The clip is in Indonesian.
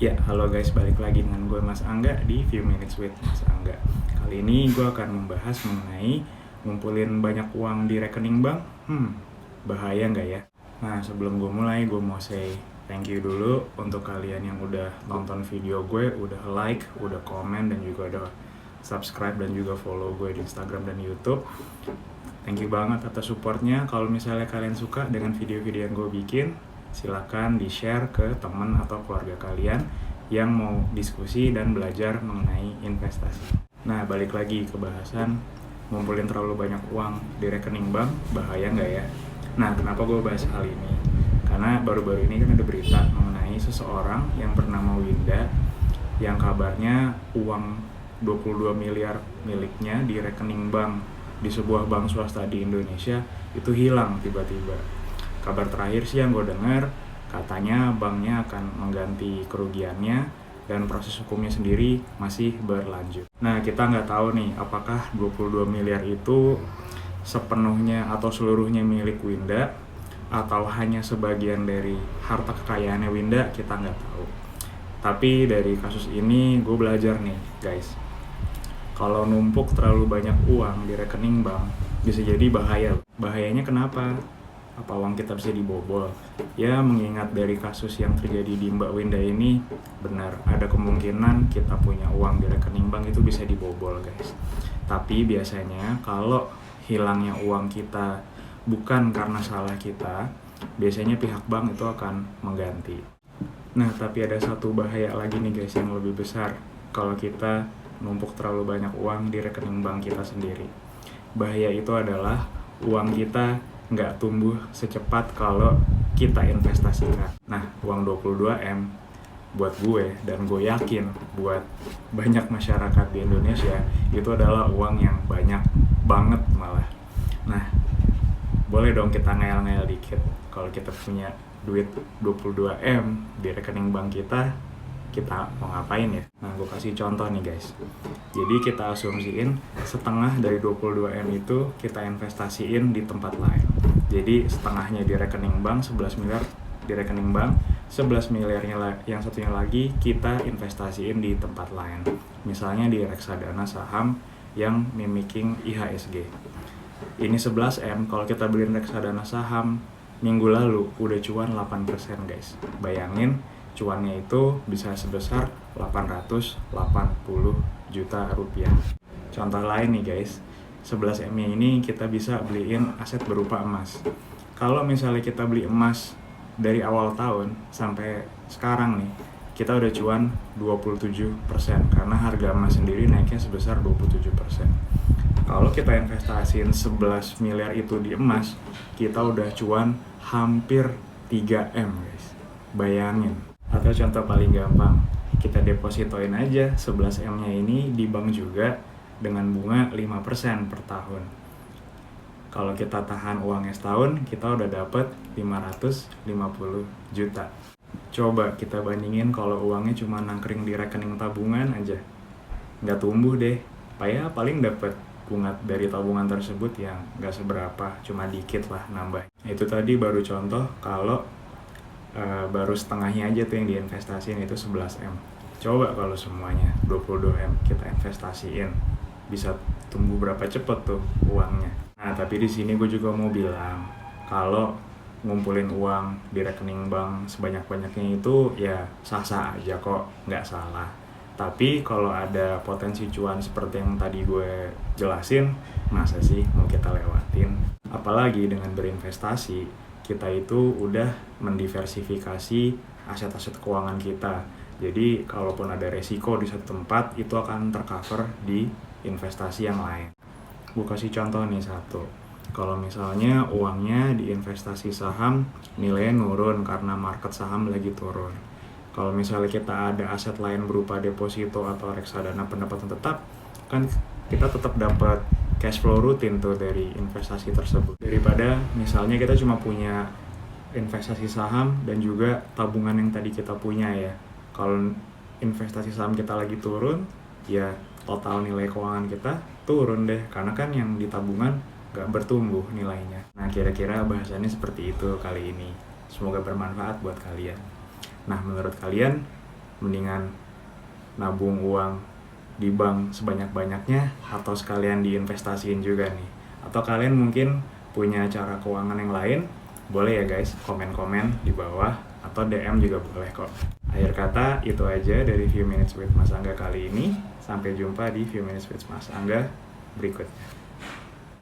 Ya, halo guys, balik lagi dengan gue Mas Angga di Few Minutes with Mas Angga. Kali ini gue akan membahas mengenai ngumpulin banyak uang di rekening bank. Bahaya nggak ya? Nah, sebelum gue mulai, gue mau say thank you dulu untuk kalian yang udah nonton video gue, udah like, udah komen, dan juga udah subscribe dan juga follow gue di Instagram dan YouTube. Thank you banget atas supportnya. Kalau misalnya kalian suka dengan video-video yang gue bikin, silakan di-share ke teman atau keluarga kalian yang mau diskusi dan belajar mengenai investasi. Nah, balik lagi ke bahasan ngumpulin terlalu banyak uang di rekening bank, bahaya nggak ya? Nah, kenapa gue bahas hal ini? Karena baru-baru ini kan ada berita mengenai seseorang yang bernama Winda yang kabarnya uang 22 miliar miliknya di rekening bank di sebuah bank swasta di Indonesia itu hilang tiba-tiba. Kabar terakhir sih yang gue dengar, katanya banknya akan mengganti kerugiannya dan proses hukumnya sendiri masih berlanjut. Nah, kita nggak tahu nih apakah 22 miliar itu sepenuhnya atau seluruhnya milik Winda atau hanya sebagian dari harta kekayaannya Winda, kita nggak tahu. Tapi dari kasus ini gue belajar nih guys, kalau numpuk terlalu banyak uang di rekening bank bisa jadi bahaya. Bahayanya kenapa? Apa uang kita bisa dibobol? Ya, mengingat dari kasus yang terjadi di Mbak Winda ini, benar ada kemungkinan kita punya uang di rekening bank itu bisa dibobol guys. Tapi biasanya kalau hilangnya uang kita bukan karena salah kita, biasanya pihak bank itu akan mengganti. Nah, tapi ada satu bahaya lagi nih guys yang lebih besar kalau kita numpuk terlalu banyak uang di rekening bank kita sendiri. Bahaya itu adalah uang kita nggak tumbuh secepat kalau kita investasikan. Nah, uang 22M buat gue dan gue yakin buat banyak masyarakat di Indonesia itu adalah uang yang banyak banget malah. Nah, boleh dong kita ngayal-ngayal dikit. Kalau kita punya duit 22M di rekening bank kita mau ngapain ya? Nah, gue kasih contoh nih guys. Jadi kita asumsiin setengah dari 22M itu kita investasiin di tempat lain. Jadi setengahnya di rekening bank, 11 miliar di rekening bank, 11 miliarnya yang satunya lagi kita investasiin di tempat lain. Misalnya di reksadana saham yang mimicking IHSG. Ini 11M, kalau kita beli reksadana saham minggu lalu udah cuan 8% guys. Bayangin cuannya itu bisa sebesar 880 juta rupiah. Contoh lain nih guys, 11M ini kita bisa beliin aset berupa emas. Kalau misalnya kita beli emas dari awal tahun sampai sekarang nih, kita udah cuan 27% karena harga emas sendiri naiknya sebesar 27%. Kalau kita investasiin 11 miliar itu di emas, kita udah cuan hampir 3M guys. Bayangin. Atau contoh paling gampang, kita depositoin aja 11M-nya ini di bank juga dengan bunga 5% per tahun. Kalau kita tahan uangnya setahun, kita udah dapet 550 juta. Coba kita bandingin kalau uangnya cuma nangkring di rekening tabungan aja. Nggak tumbuh deh. Paling dapet bunga dari tabungan tersebut yang nggak seberapa, cuma dikit lah nambah. Itu tadi baru contoh kalau baru setengahnya aja tuh yang diinvestasiin itu 11M. Coba kalau semuanya 22M kita investasiin, bisa tumbuh berapa cepet tuh uangnya. Nah, tapi di sini gue juga mau bilang kalau ngumpulin uang di rekening bank sebanyak-banyaknya itu ya sah-sah aja kok, nggak salah. Tapi kalau ada potensi cuan seperti yang tadi gue jelasin, masa sih mau kita lewatin? Apalagi dengan berinvestasi, kita itu udah mendiversifikasi aset-aset keuangan kita. Jadi kalaupun ada resiko di satu tempat, itu akan tercover di investasi yang lain. Gue kasih contoh nih satu. Kalau misalnya uangnya di investasi saham, nilainya nurun karena market saham lagi turun. Kalau misalnya kita ada aset lain berupa deposito atau reksadana pendapatan tetap, kan kita tetap dapat cash flow rutin tuh dari investasi tersebut. Daripada misalnya kita cuma punya investasi saham dan juga tabungan yang tadi kita punya ya. Kalau investasi saham kita lagi turun, ya total nilai keuangan kita turun deh. Karena kan yang di tabungan gak bertumbuh nilainya. Nah, kira-kira bahasannya seperti itu kali ini. Semoga bermanfaat buat kalian. Nah, menurut kalian mendingan nabung uang di bank sebanyak-banyaknya atau sekalian diinvestasiin juga nih. Atau kalian mungkin punya cara keuangan yang lain, boleh ya guys, komen-komen di bawah atau DM juga boleh kok. Akhir kata, itu aja dari Few Minutes with Mas Angga kali ini. Sampai jumpa di Few Minutes with Mas Angga berikutnya.